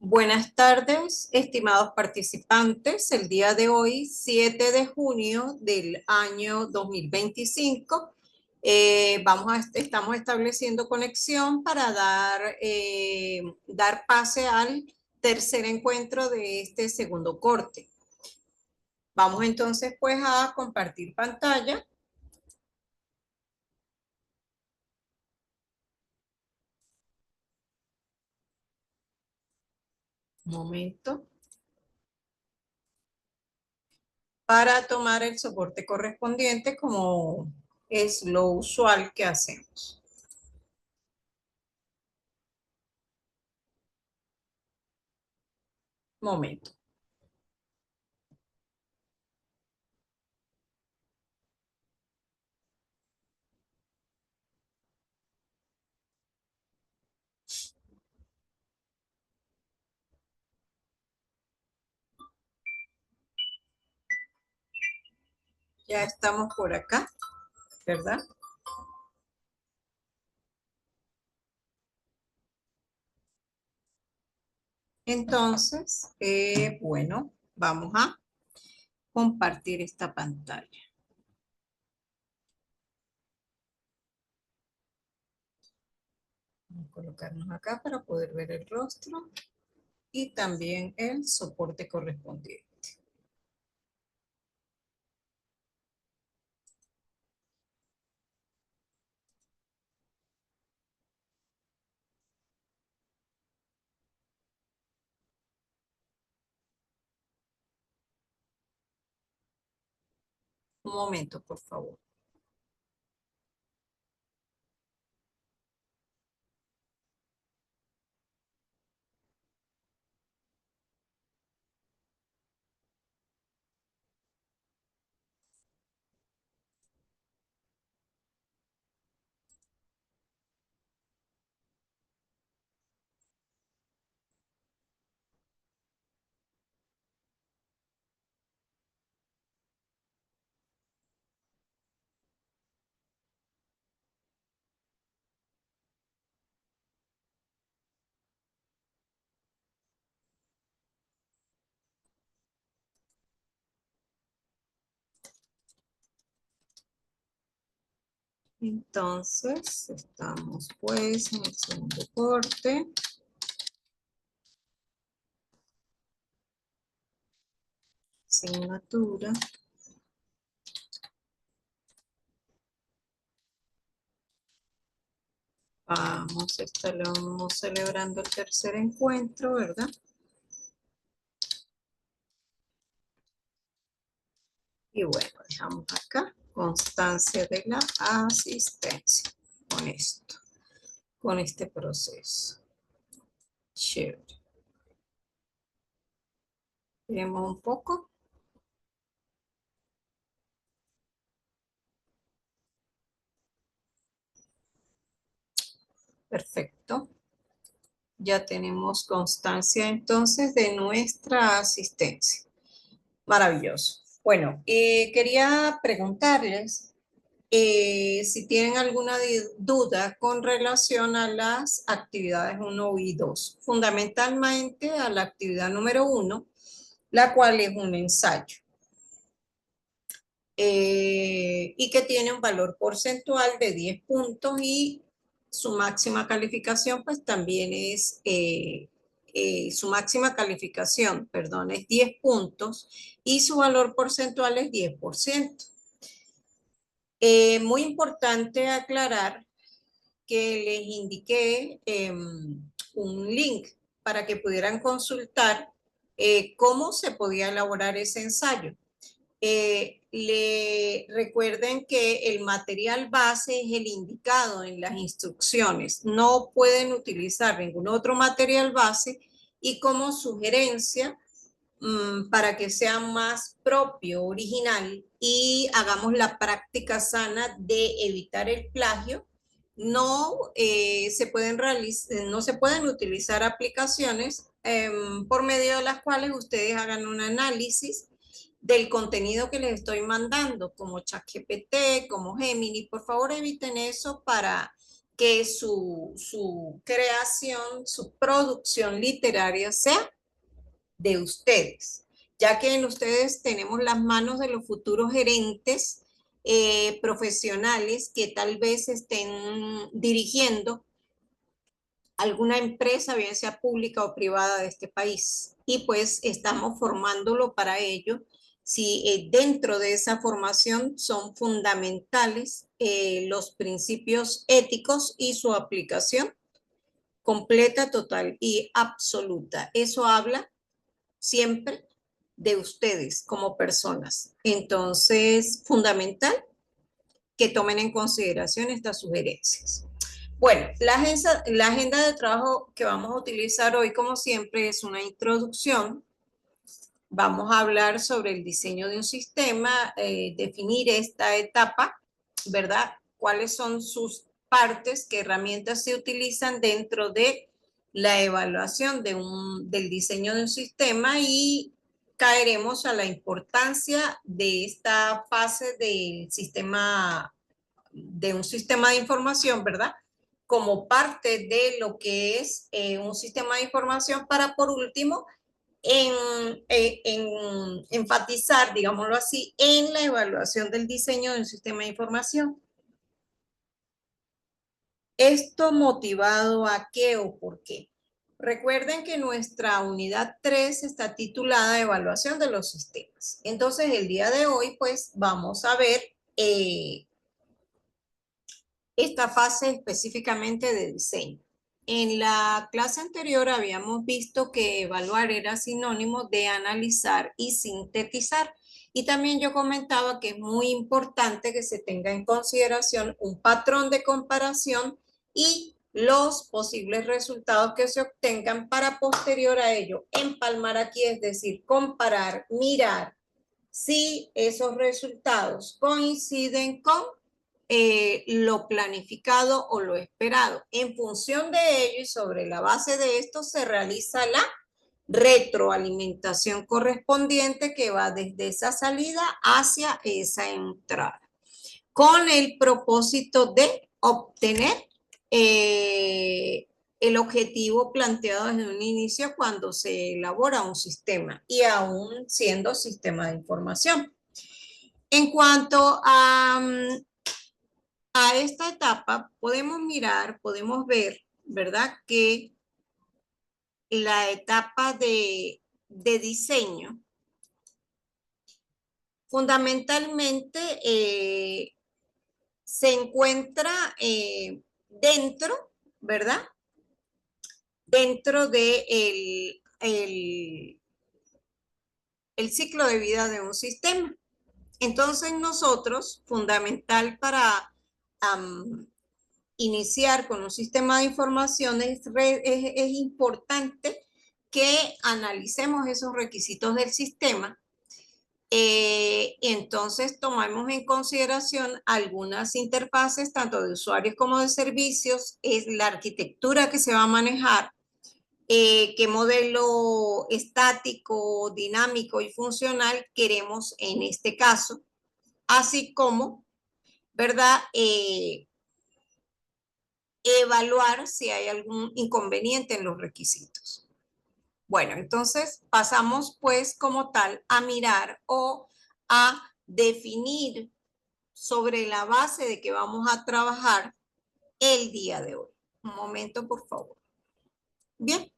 Buenas tardes, estimados participantes. El día de hoy, 7 de junio del año 2025, estamos estableciendo conexión para dar pase al tercer encuentro de este segundo corte. Vamos entonces pues a compartir pantalla. Un momento. Para tomar el soporte correspondiente como es lo usual que hacemos. Momento. Ya estamos por acá, ¿verdad? Entonces, bueno, vamos a compartir esta pantalla. Vamos a colocarnos acá para poder ver el rostro y también el soporte correspondiente. Un momento, por favor. Entonces, estamos pues en el segundo corte. Asignatura. Estamos celebrando el tercer encuentro, ¿verdad? Y bueno, dejamos acá constancia de la asistencia con esto, con este proceso. Chévere. Miremos un poco. Perfecto. Ya tenemos constancia entonces de nuestra asistencia. Maravilloso. Bueno, quería preguntarles si tienen alguna duda con relación a las actividades 1 y 2, fundamentalmente a la actividad número 1, la cual es un ensayo. Y que tiene un valor porcentual de 10 puntos y su máxima calificación pues también es, su máxima calificación, perdón, es 10 puntos y su valor porcentual es 10%. Muy importante aclarar que les indiqué un link para que pudieran consultar cómo se podía elaborar ese ensayo. Le recuerden que el material base es el indicado en las instrucciones. No pueden utilizar ningún otro material base y como sugerencia para que sea más propio, original y hagamos la práctica sana de evitar el plagio. No se pueden utilizar aplicaciones por medio de las cuales ustedes hagan un análisis del contenido que les estoy mandando, como ChatGPT, como Gemini. Por favor, eviten eso para que su creación, su producción literaria sea de ustedes, ya que en ustedes tenemos las manos de los futuros gerentes profesionales que tal vez estén dirigiendo alguna empresa, bien sea pública o privada de este país. Y pues estamos formándolo para ello. Si dentro de esa formación son fundamentales los principios éticos y su aplicación completa, total y absoluta. Eso habla siempre de ustedes como personas. Entonces, fundamental que tomen en consideración estas sugerencias. Bueno, la agenda de trabajo que vamos a utilizar hoy, como siempre, es una introducción. Vamos a hablar sobre el diseño de un sistema, definir esta etapa, ¿verdad? ¿Cuáles son sus partes, qué herramientas se utilizan dentro de la evaluación del diseño de un sistema? Y caeremos a la importancia de esta fase del sistema, de un sistema de información, ¿verdad? Como parte de lo que es un sistema de información para, por último, enfatizar, digámoslo así, en la evaluación del diseño de un sistema de información. ¿Esto motivado a qué o por qué? Recuerden que nuestra unidad 3 está titulada Evaluación de los sistemas. Entonces, el día de hoy, pues, vamos a ver esta fase específicamente de diseño. En la clase anterior habíamos visto que evaluar era sinónimo de analizar y sintetizar. Y también yo comentaba que es muy importante que se tenga en consideración un patrón de comparación y los posibles resultados que se obtengan para posterior a ello empalmar aquí, es decir, comparar, mirar si esos resultados coinciden con lo planificado o lo esperado. En función de ello y sobre la base de esto se realiza la retroalimentación correspondiente que va desde esa salida hacia esa entrada, con el propósito de obtener el objetivo planteado desde un inicio cuando se elabora un sistema y aún siendo sistema de información. En cuanto a esta etapa, podemos mirar, podemos ver, ¿verdad? Que la etapa de diseño fundamentalmente se encuentra dentro, ¿verdad? Dentro de el ciclo de vida de un sistema. Entonces nosotros, fundamental para iniciar con un sistema de información, es importante que analicemos esos requisitos del sistema. Entonces tomamos en consideración algunas interfaces, tanto de usuarios como de servicios, es la arquitectura que se va a manejar, qué modelo estático, dinámico y funcional queremos en este caso, así como, ¿verdad? Evaluar si hay algún inconveniente en los requisitos. Bueno, entonces pasamos pues como tal a mirar o a definir sobre la base de que vamos a trabajar el día de hoy. Un momento, por favor. Bien,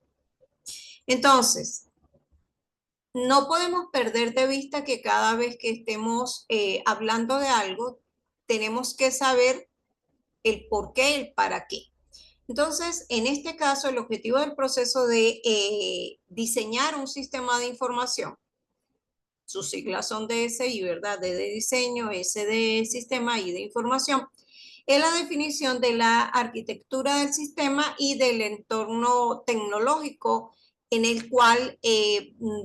entonces, no podemos perder de vista que cada vez que estemos hablando de algo, tenemos que saber el por qué, el para qué. Entonces, en este caso, el objetivo del proceso de diseñar un sistema de información, sus siglas son DSI, ¿verdad? D de diseño, S de sistema, I de información, es la definición de la arquitectura del sistema y del entorno tecnológico en el cual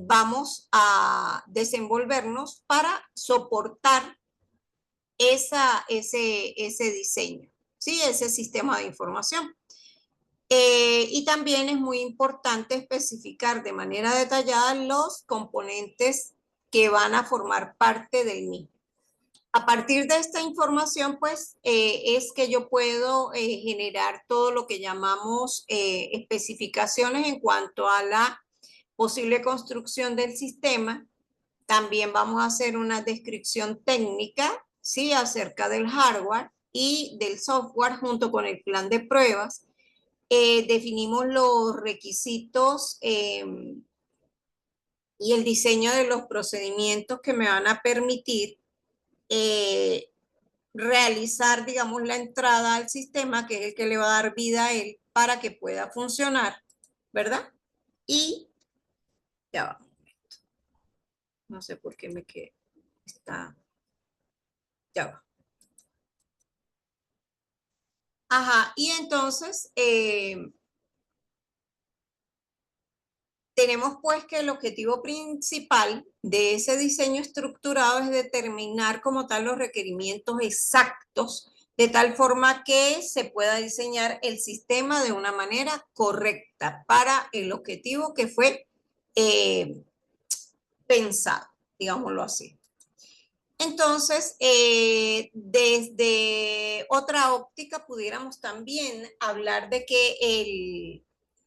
vamos a desenvolvernos para soportar ese diseño, ¿sí? Ese sistema de información. Y también es muy importante especificar de manera detallada los componentes que van a formar parte del mismo. A partir de esta información, pues, es que yo puedo generar todo lo que llamamos especificaciones en cuanto a la posible construcción del sistema. También vamos a hacer una descripción técnica, ¿sí? Acerca del hardware y del software junto con el plan de pruebas. Definimos los requisitos y el diseño de los procedimientos que me van a permitir eh, realizar, digamos, la entrada al sistema, que es el que le va a dar vida a él para que pueda funcionar, ¿verdad? Y ya va, no sé por qué me quedé, está, ya va. Ajá, y entonces tenemos pues que el objetivo principal de ese diseño estructurado es determinar como tal los requerimientos exactos de tal forma que se pueda diseñar el sistema de una manera correcta para el objetivo que fue eh, pensado, digámoslo así. Entonces, desde otra óptica pudiéramos también hablar de que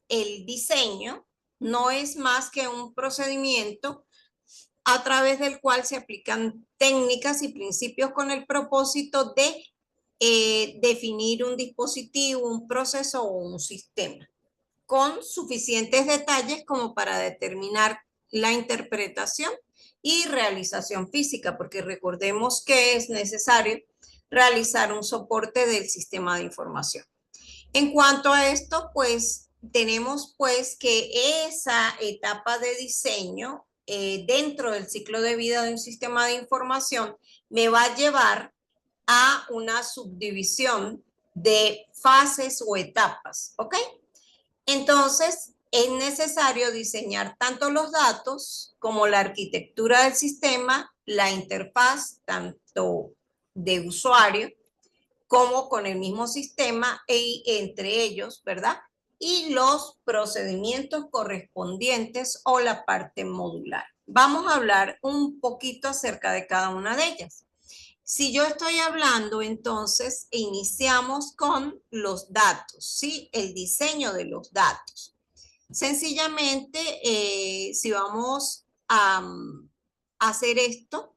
el diseño no es más que un procedimiento a través del cual se aplican técnicas y principios con el propósito de definir un dispositivo, un proceso o un sistema, con suficientes detalles como para determinar la interpretación y realización física, porque recordemos que es necesario realizar un soporte del sistema de información. En cuanto a esto, pues tenemos pues que esa etapa de diseño dentro del ciclo de vida de un sistema de información me va a llevar a una subdivisión de fases o etapas, ¿ok? Entonces, es necesario diseñar tanto los datos como la arquitectura del sistema, la interfaz, tanto de usuario como con el mismo sistema y entre ellos, ¿verdad? Y los procedimientos correspondientes o la parte modular. Vamos a hablar un poquito acerca de cada una de ellas. Si yo estoy hablando, entonces iniciamos con los datos, ¿sí? El diseño de los datos. Sencillamente, si vamos a hacer esto,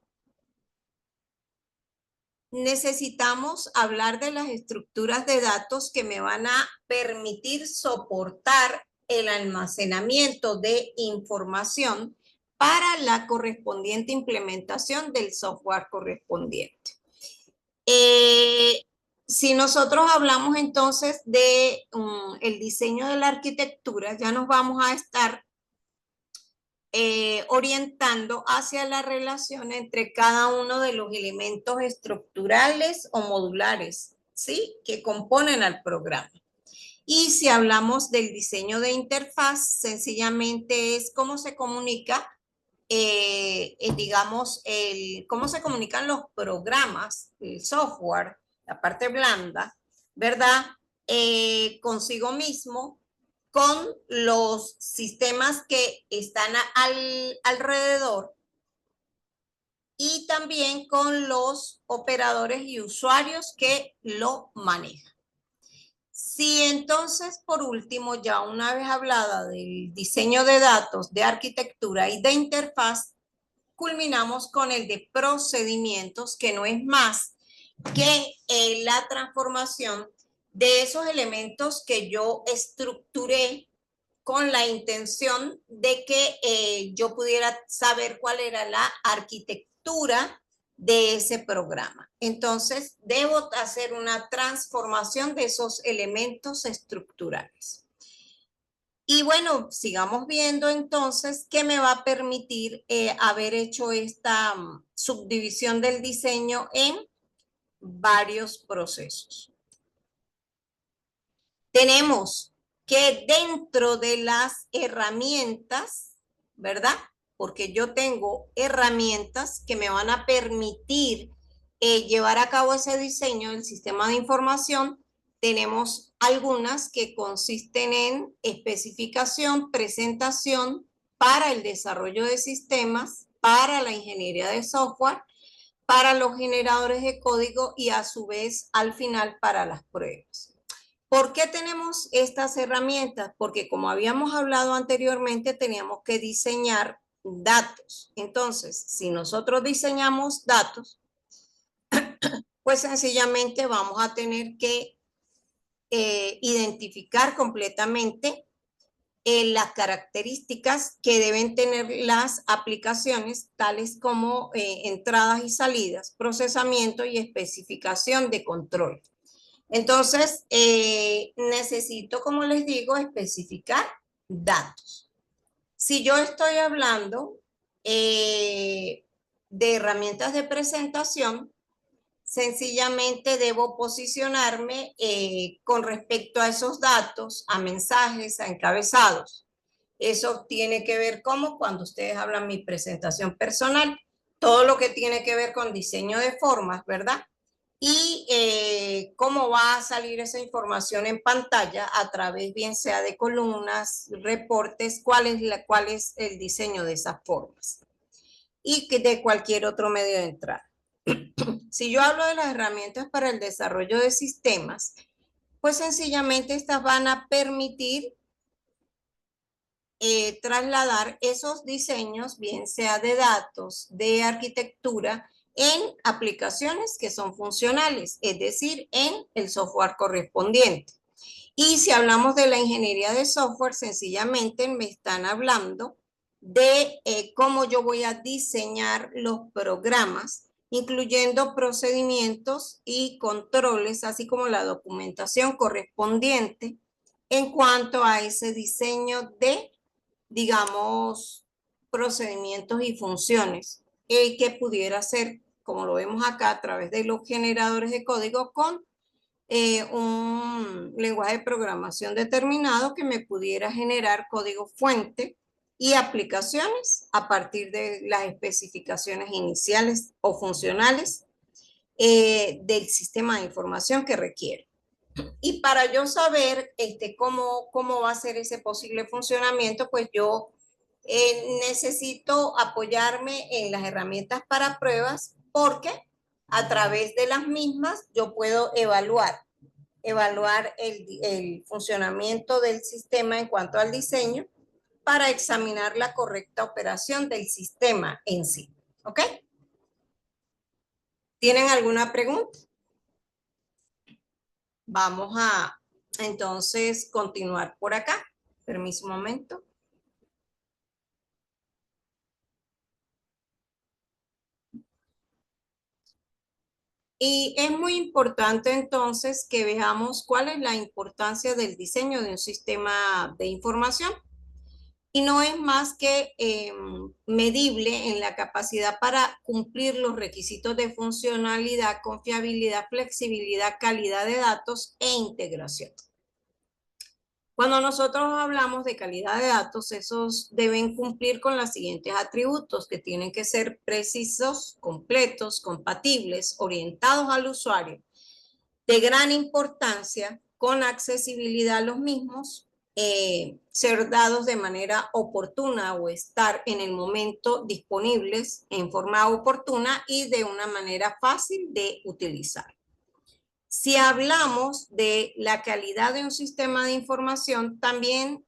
necesitamos hablar de las estructuras de datos que me van a permitir soportar el almacenamiento de información para la correspondiente implementación del software correspondiente. Si nosotros hablamos entonces de el diseño de la arquitectura, ya nos vamos a estar orientando hacia la relación entre cada uno de los elementos estructurales o modulares, ¿sí? Que componen al programa. Y si hablamos del diseño de interfaz, sencillamente es cómo se comunica, digamos, cómo se comunican los programas, el software, la parte blanda, ¿verdad? Consigo mismo, con los sistemas que están alrededor y también con los operadores y usuarios que lo manejan. Si entonces, por último, ya una vez hablada del diseño de datos, de arquitectura y de interfaz, culminamos con el de procedimientos, que no es más que la transformación de esos elementos que yo estructuré con la intención de que yo pudiera saber cuál era la arquitectura de ese programa. Entonces, debo hacer una transformación de esos elementos estructurales. Y bueno, sigamos viendo entonces qué me va a permitir haber hecho esta subdivisión del diseño en varios procesos. Tenemos que dentro de las herramientas, ¿verdad? Porque yo tengo herramientas que me van a permitir llevar a cabo ese diseño del sistema de información. Tenemos algunas que consisten en especificación, presentación para el desarrollo de sistemas, para la ingeniería de software, para los generadores de código y a su vez al final para las pruebas. ¿Por qué tenemos estas herramientas? Porque como habíamos hablado anteriormente, teníamos que diseñar datos. Entonces, si nosotros diseñamos datos, pues sencillamente vamos a tener que identificar completamente las características que deben tener las aplicaciones, tales como entradas y salidas, procesamiento y especificación de control. Entonces, necesito, como les digo, especificar datos. Si yo estoy hablando de herramientas de presentación, sencillamente debo posicionarme con respecto a esos datos, a mensajes, a encabezados. Eso tiene que ver como cuando ustedes hablan mi presentación personal, todo lo que tiene que ver con diseño de formas, ¿verdad? Y cómo va a salir esa información en pantalla a través bien sea de columnas, reportes, cuál es el diseño de esas formas y que de cualquier otro medio de entrada. Si yo hablo de las herramientas para el desarrollo de sistemas, pues sencillamente estas van a permitir trasladar esos diseños, bien sea de datos, de arquitectura, en aplicaciones que son funcionales, es decir, en el software correspondiente. Y si hablamos de la ingeniería de software, sencillamente me están hablando de cómo yo voy a diseñar los programas, incluyendo procedimientos y controles, así como la documentación correspondiente en cuanto a ese diseño de, digamos, procedimientos y funciones que pudiera ser, como lo vemos acá, a través de los generadores de código con un lenguaje de programación determinado que me pudiera generar código fuente y aplicaciones a partir de las especificaciones iniciales o funcionales del sistema de información que requiere. Y para yo saber cómo va a ser ese posible funcionamiento, pues yo necesito apoyarme en las herramientas para pruebas porque a través de las mismas yo puedo evaluar el funcionamiento del sistema en cuanto al diseño para examinar la correcta operación del sistema en sí. ¿Ok? ¿Tienen alguna pregunta? Vamos a entonces continuar por acá. Permiso un momento. Y es muy importante entonces que veamos cuál es la importancia del diseño de un sistema de información. Y no es más que medible en la capacidad para cumplir los requisitos de funcionalidad, confiabilidad, flexibilidad, calidad de datos e integración. Cuando nosotros hablamos de calidad de datos, esos deben cumplir con los siguientes atributos que tienen que ser precisos, completos, compatibles, orientados al usuario, de gran importancia, con accesibilidad a los mismos, ser dados de manera oportuna o estar en el momento disponibles en forma oportuna y de una manera fácil de utilizar. Si hablamos de la calidad de un sistema de información, también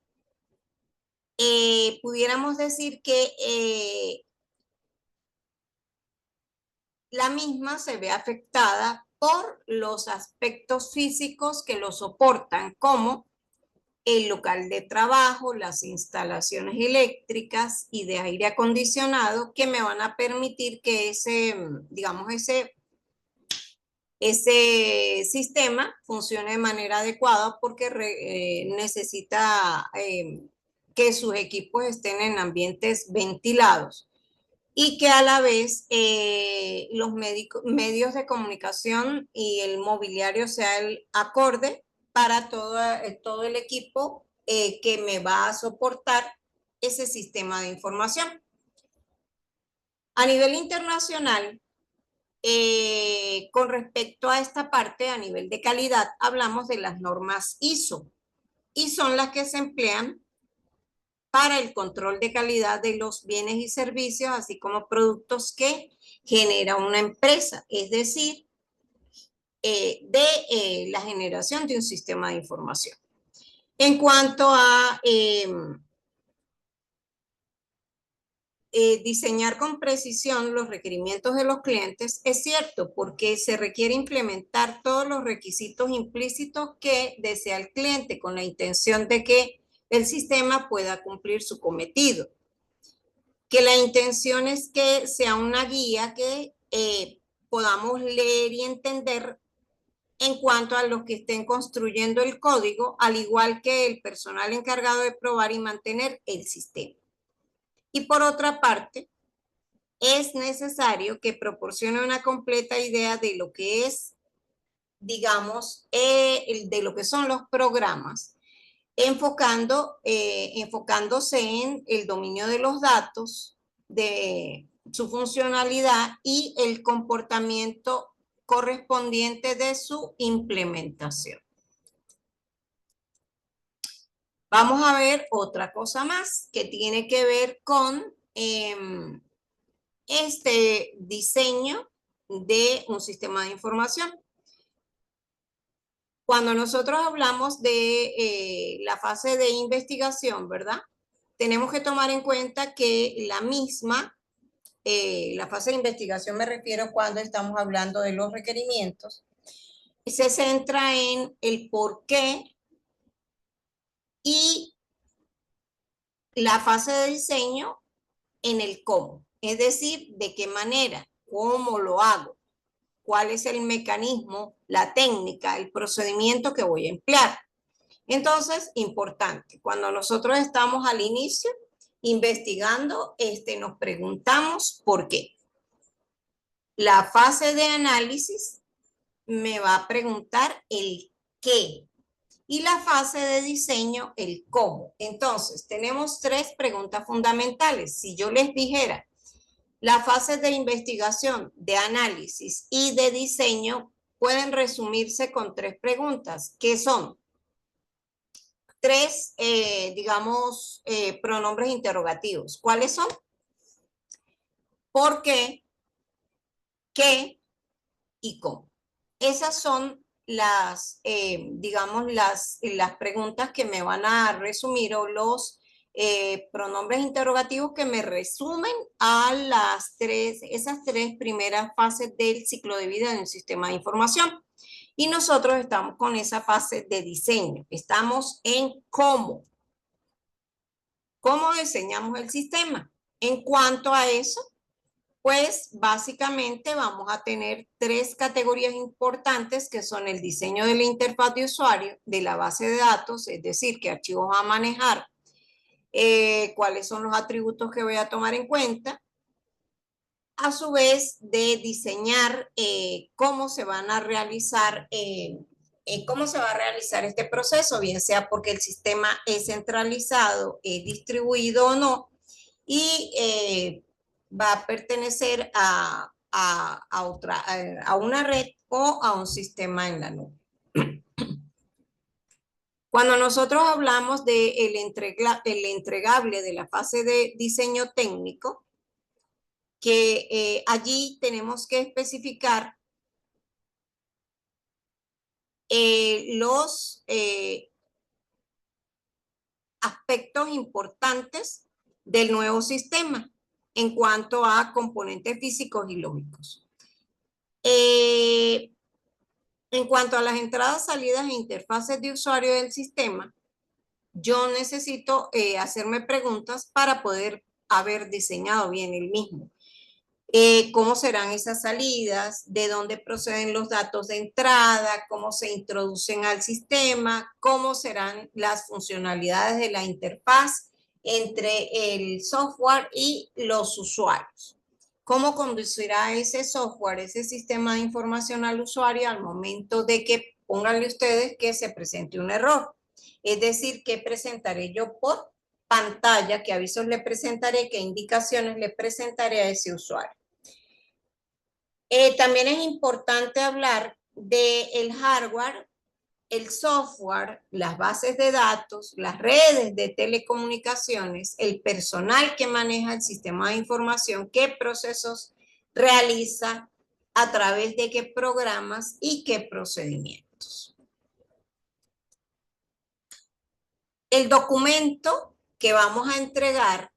pudiéramos decir que la misma se ve afectada por los aspectos físicos que lo soportan, como el local de trabajo, las instalaciones eléctricas y de aire acondicionado que me van a permitir que ese sistema funcione de manera adecuada porque necesita que sus equipos estén en ambientes ventilados y que a la vez los medios de comunicación y el mobiliario sea el acorde para todo el equipo que me va a soportar ese sistema de información. A nivel internacional, con respecto a esta parte, a nivel de calidad, hablamos de las normas ISO y son las que se emplean para el control de calidad de los bienes y servicios, así como productos que genera una empresa, es decir, de la generación de un sistema de información. En cuanto a diseñar con precisión los requerimientos de los clientes, es cierto, porque se requiere implementar todos los requisitos implícitos que desea el cliente con la intención de que el sistema pueda cumplir su cometido. Que la intención es que sea una guía que podamos leer y entender en cuanto a los que estén construyendo el código, al igual que el personal encargado de probar y mantener el sistema. Y por otra parte, es necesario que proporcione una completa idea de lo que es, digamos, de lo que son los programas, enfocándose en el dominio de los datos, de su funcionalidad y el comportamiento correspondiente de su implementación. Vamos a ver otra cosa más que tiene que ver con este diseño de un sistema de información. Cuando nosotros hablamos de la fase de investigación, ¿verdad? Tenemos que tomar en cuenta que la misma, la fase de investigación me refiero cuando estamos hablando de los requerimientos, se centra en el por qué y la fase de diseño en el cómo, es decir, de qué manera, cómo lo hago, cuál es el mecanismo, la técnica, el procedimiento que voy a emplear. Entonces, importante, cuando nosotros estamos al inicio investigando, nos preguntamos por qué. La fase de análisis me va a preguntar el qué y la fase de diseño el cómo. Entonces, tenemos tres preguntas fundamentales. Si yo les dijera, las fases de investigación, de análisis y de diseño pueden resumirse con tres preguntas, que son tres, digamos, pronombres interrogativos. ¿Cuáles son? ¿Por qué? ¿Qué? ¿Y cómo? Esas son las, digamos, las preguntas que me van a resumir o los pronombres interrogativos que me resumen a esas tres primeras fases del ciclo de vida de un sistema de información. Y nosotros estamos con esa fase de diseño. Estamos en cómo. ¿Cómo diseñamos el sistema? En cuanto a eso, pues básicamente vamos a tener tres categorías importantes que son el diseño de la interfaz de usuario, de la base de datos, es decir, qué archivos a manejar, cuáles son los atributos que voy a tomar en cuenta, a su vez de diseñar cómo se van a realizar cómo se va a realizar este proceso, bien sea porque el sistema es centralizado, es distribuido o no, y va a pertenecer a una red o a un sistema en la nube. Cuando nosotros hablamos del entregable de la fase de diseño técnico, que allí tenemos que especificar los aspectos importantes del nuevo sistema en cuanto a componentes físicos y lógicos. En cuanto a las entradas, salidas e interfaces de usuario del sistema, yo necesito hacerme preguntas para poder haber diseñado bien el mismo. ¿Cómo serán esas salidas? ¿De dónde proceden los datos de entrada? ¿Cómo se introducen al sistema? ¿Cómo serán las funcionalidades de la interfaz entre el software y los usuarios? ¿Cómo conducirá ese software, ese sistema de información al usuario al momento de que, pónganle ustedes, que se presente un error? Es decir, ¿qué presentaré yo por pantalla? ¿Qué avisos le presentaré? ¿Qué indicaciones le presentaré a ese usuario? También es importante hablar del hardware el software, las bases de datos, las redes de telecomunicaciones, el personal que maneja el sistema de información, qué procesos realiza, a través de qué programas y qué procedimientos. El documento que vamos a entregar,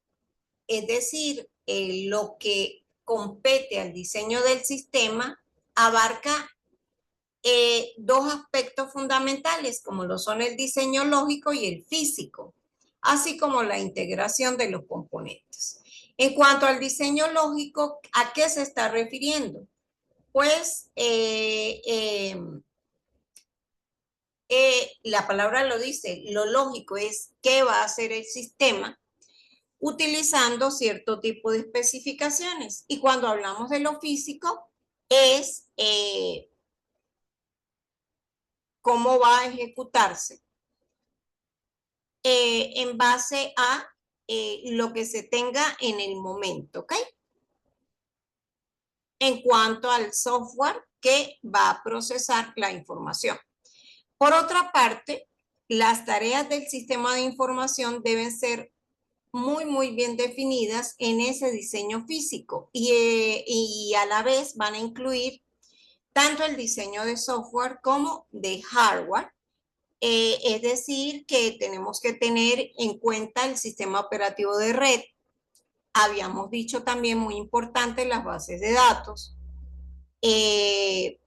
es decir, lo que compete al diseño del sistema, abarca dos aspectos fundamentales, como lo son el diseño lógico y el físico, así como la integración de los componentes. En cuanto al diseño lógico, ¿a qué se está refiriendo? Pues la palabra lo dice, lo lógico es qué va a hacer el sistema utilizando cierto tipo de especificaciones. Y cuando hablamos de lo físico, es cómo va a ejecutarse en base a lo que se tenga en el momento, ¿ok? En cuanto al software que va a procesar la información. Por otra parte, las tareas del sistema de información deben ser muy bien definidas en ese diseño físico y a la vez van a incluir tanto el diseño de software como de hardware. Es decir, que tenemos que tener en cuenta el sistema operativo de red. Habíamos dicho también, muy importante, las bases de datos,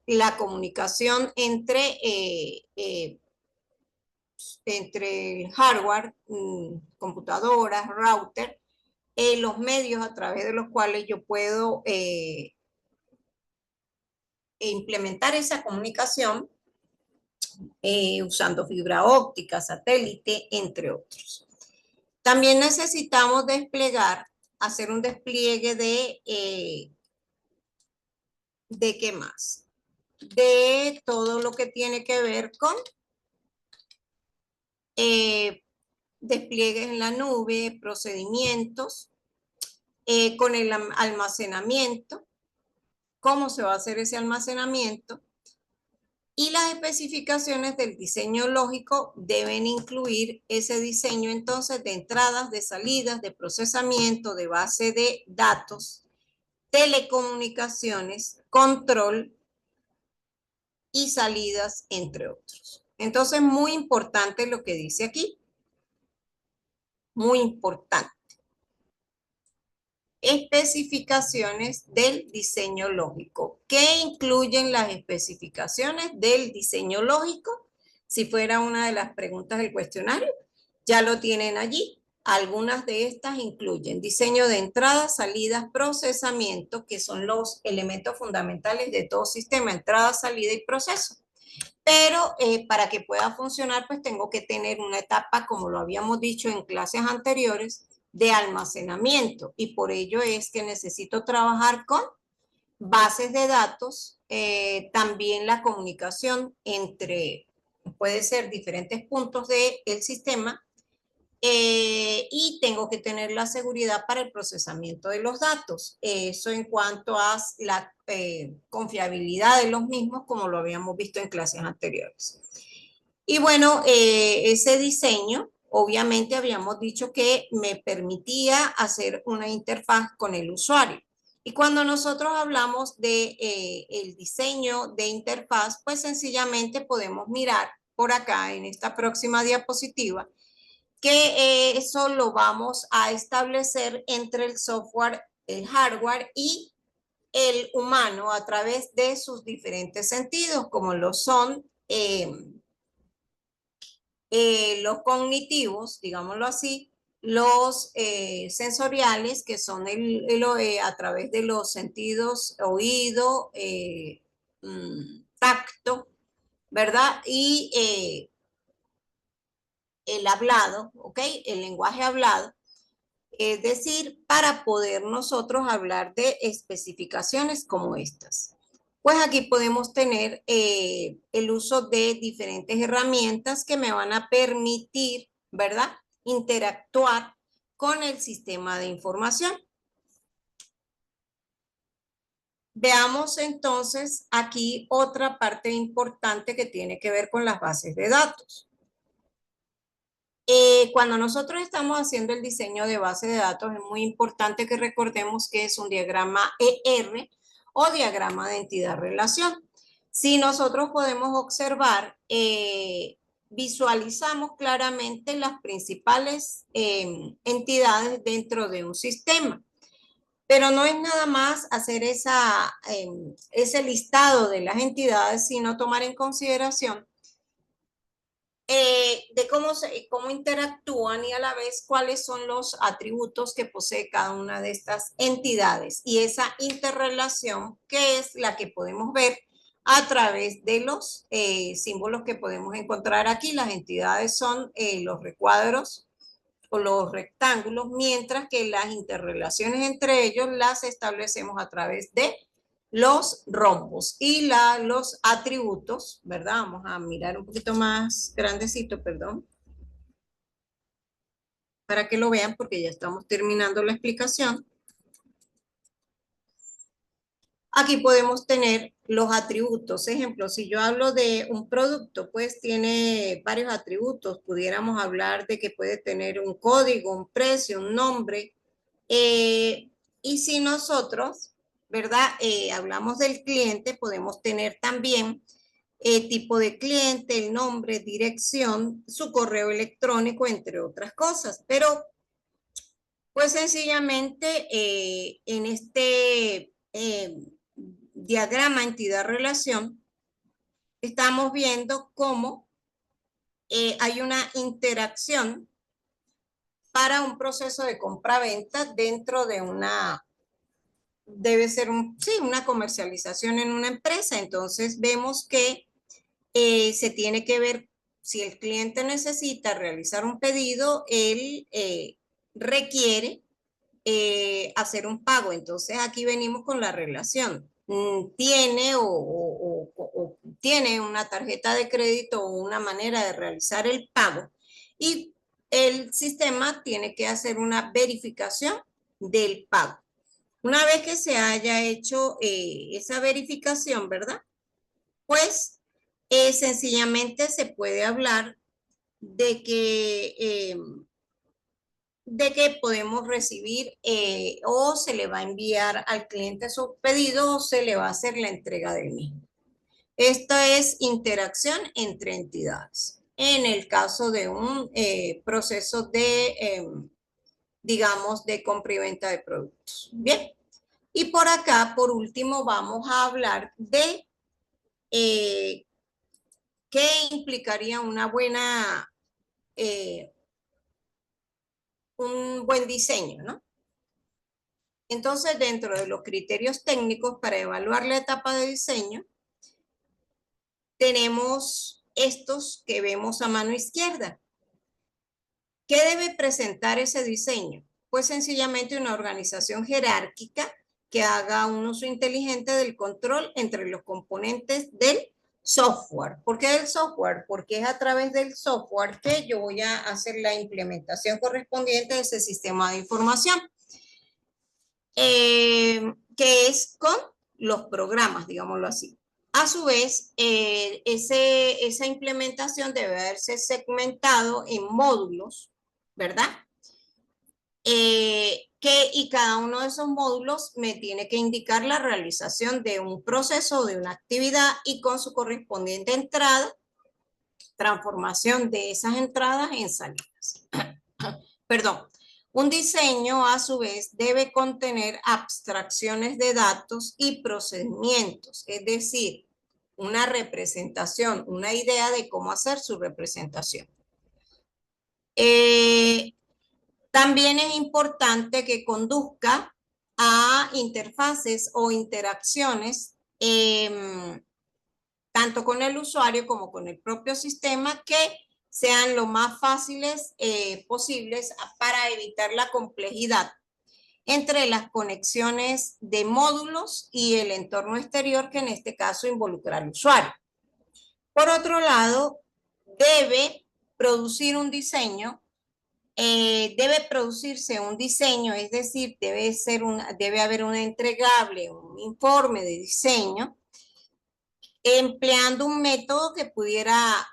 la comunicación entre el hardware, computadoras, router, los medios a través de los cuales yo puedo implementar esa comunicación, usando fibra óptica, satélite, entre otros. También necesitamos hacer un despliegue ¿de qué más? De todo lo que tiene que ver con despliegues en la nube, procedimientos, con el almacenamiento, cómo se va a hacer ese almacenamiento, y las especificaciones del diseño lógico deben incluir ese diseño entonces de entradas, de salidas, de procesamiento, de base de datos, telecomunicaciones, control y salidas, entre otros. Entonces, muy importante lo que dice aquí, muy importante. Especificaciones del diseño lógico. ¿Qué incluyen las especificaciones del diseño lógico? Si fuera una de las preguntas del cuestionario, ya lo tienen allí. Algunas de estas incluyen diseño de entradas, salidas, procesamiento, que son los elementos fundamentales de todo sistema: entrada, salida y proceso. Pero para que pueda funcionar, pues tengo que tener una etapa, como lo habíamos dicho en clases anteriores, de almacenamiento, y por ello es que necesito trabajar con bases de datos, también la comunicación entre, puede ser diferentes puntos del sistema, y tengo que tener la seguridad para el procesamiento de los datos. Eso en cuanto a la confiabilidad de los mismos, como lo habíamos visto en clases anteriores. Y bueno, ese diseño, obviamente habíamos dicho que me permitía hacer una interfaz con el usuario. Y cuando nosotros hablamos de el diseño de interfaz, pues sencillamente podemos mirar por acá en esta próxima diapositiva que eso lo vamos a establecer entre el software, el hardware y el humano a través de sus diferentes sentidos, como lo son los cognitivos, digámoslo así, los sensoriales, que son a través de los sentidos, oído, tacto, ¿verdad? Y el hablado, ¿ok? El lenguaje hablado. Es decir, para poder nosotros hablar de especificaciones como estas. Pues aquí podemos tener el uso de diferentes herramientas que me van a permitir, ¿verdad?, interactuar con el sistema de información. veamos entonces aquí otra parte importante que tiene que ver con las bases de datos. Cuando nosotros estamos haciendo el diseño de base de datos, es muy importante que recordemos que es un diagrama ER o diagrama de entidad-relación. Si nosotros podemos observar, visualizamos claramente las principales entidades dentro de un sistema. Pero no es nada más hacer ese listado de las entidades, sino tomar en consideración de cómo interactúan y a la vez cuáles son los atributos que posee cada una de estas entidades y esa interrelación que es la que podemos ver a través de los símbolos que podemos encontrar aquí. Las entidades son los recuadros o los rectángulos, mientras que las interrelaciones entre ellos las establecemos a través de los rombos y los atributos, ¿verdad? Vamos a mirar un poquito más grandecito, perdón, para que lo vean porque ya estamos terminando la explicación. Aquí podemos tener los atributos. Ejemplo, si yo hablo de un producto, pues tiene varios atributos. Pudiéramos hablar de que puede tener un código, un precio, un nombre. Y si nosotros, ¿verdad? Hablamos del cliente, podemos tener también tipo de cliente, el nombre, dirección, su correo electrónico, entre otras cosas. Pero, pues sencillamente, en este diagrama entidad-relación, estamos viendo cómo hay una interacción para un proceso de compra-venta dentro de debe ser sí, una comercialización en una empresa. Entonces vemos que se tiene que ver si el cliente necesita realizar un pedido, él requiere hacer un pago. Entonces aquí venimos con la relación. Tiene o tiene una tarjeta de crédito o una manera de realizar el pago y el sistema tiene que hacer una verificación del pago. Una vez que se haya hecho esa verificación, ¿verdad? Pues sencillamente se puede hablar de que podemos recibir o se le va a enviar al cliente su pedido o se le va a hacer la entrega del mismo. Esta es interacción entre entidades. En el caso de un proceso digamos, de compra y venta de productos. Bien. Y por acá, por último, vamos a hablar de eh, qué implicaría eh, un buen diseño, ¿no? Entonces, dentro de los criterios técnicos para evaluar la etapa de diseño, tenemos estos que vemos a mano izquierda. ¿Qué debe presentar ese diseño? Pues sencillamente una organización jerárquica que haga un uso inteligente del control entre los componentes del software. ¿Por qué del software? Porque es a través del software que yo voy a hacer la implementación correspondiente de ese sistema de información. Que es con los programas, digámoslo así. A su vez, esa implementación debe haberse segmentado en módulos, ¿verdad? Y cada uno de esos módulos me tiene que indicar la realización de un proceso, de una actividad y con su correspondiente entrada, transformación de esas entradas en salidas. Perdón. Un diseño, a su vez, debe contener abstracciones de datos y procedimientos, es decir, una representación, una idea de cómo hacer su representación. También es importante que conduzca a interfaces o interacciones, tanto con el usuario como con el propio sistema, que sean lo más fáciles posibles para evitar la complejidad entre las conexiones de módulos y el entorno exterior, que en este caso involucra al usuario. Por otro lado, debe producir un diseño debe producirse un diseño, es decir, debe haber un entregable, un informe de diseño, empleando un método que pudiera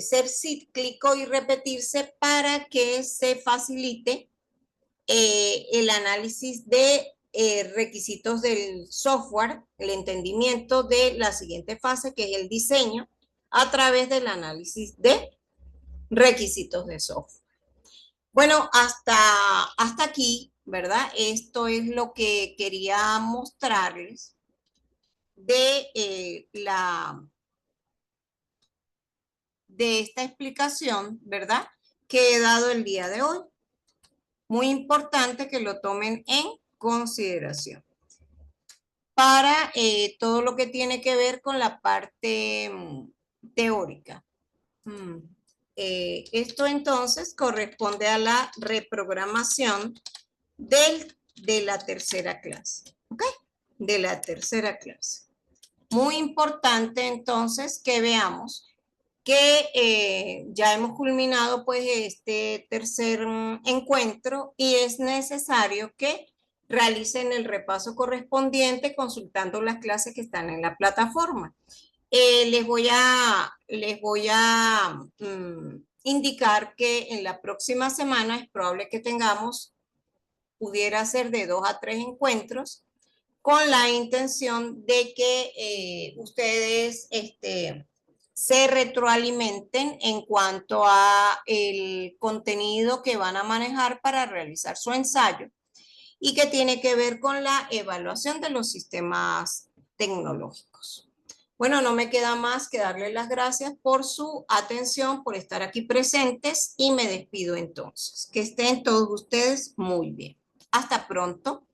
ser cíclico y repetirse para que se facilite el análisis de requisitos del software, el entendimiento de la siguiente fase, que es el diseño, a través del análisis de requisitos de software. Bueno, hasta aquí, ¿verdad? Esto es lo que quería mostrarles de, de esta explicación, ¿verdad? Que he dado el día de hoy. Muy importante que lo tomen en consideración para todo lo que tiene que ver con la parte teórica. Esto entonces corresponde a la reprogramación de la tercera clase, ¿ok? De la tercera clase. Muy importante entonces que veamos que ya hemos culminado pues este tercer encuentro y es necesario que realicen el repaso correspondiente consultando las clases que están en la plataforma. Les voy a indicar que en la próxima semana es probable que tengamos, pudiera ser de 2 a 3 encuentros, con la intención de que ustedes se retroalimenten en cuanto a el contenido que van a manejar para realizar su ensayo y que tiene que ver con la evaluación de los sistemas tecnológicos. Bueno, no me queda más que darles las gracias por su atención, por estar aquí presentes y me despido entonces. Que estén todos ustedes muy bien. Hasta pronto.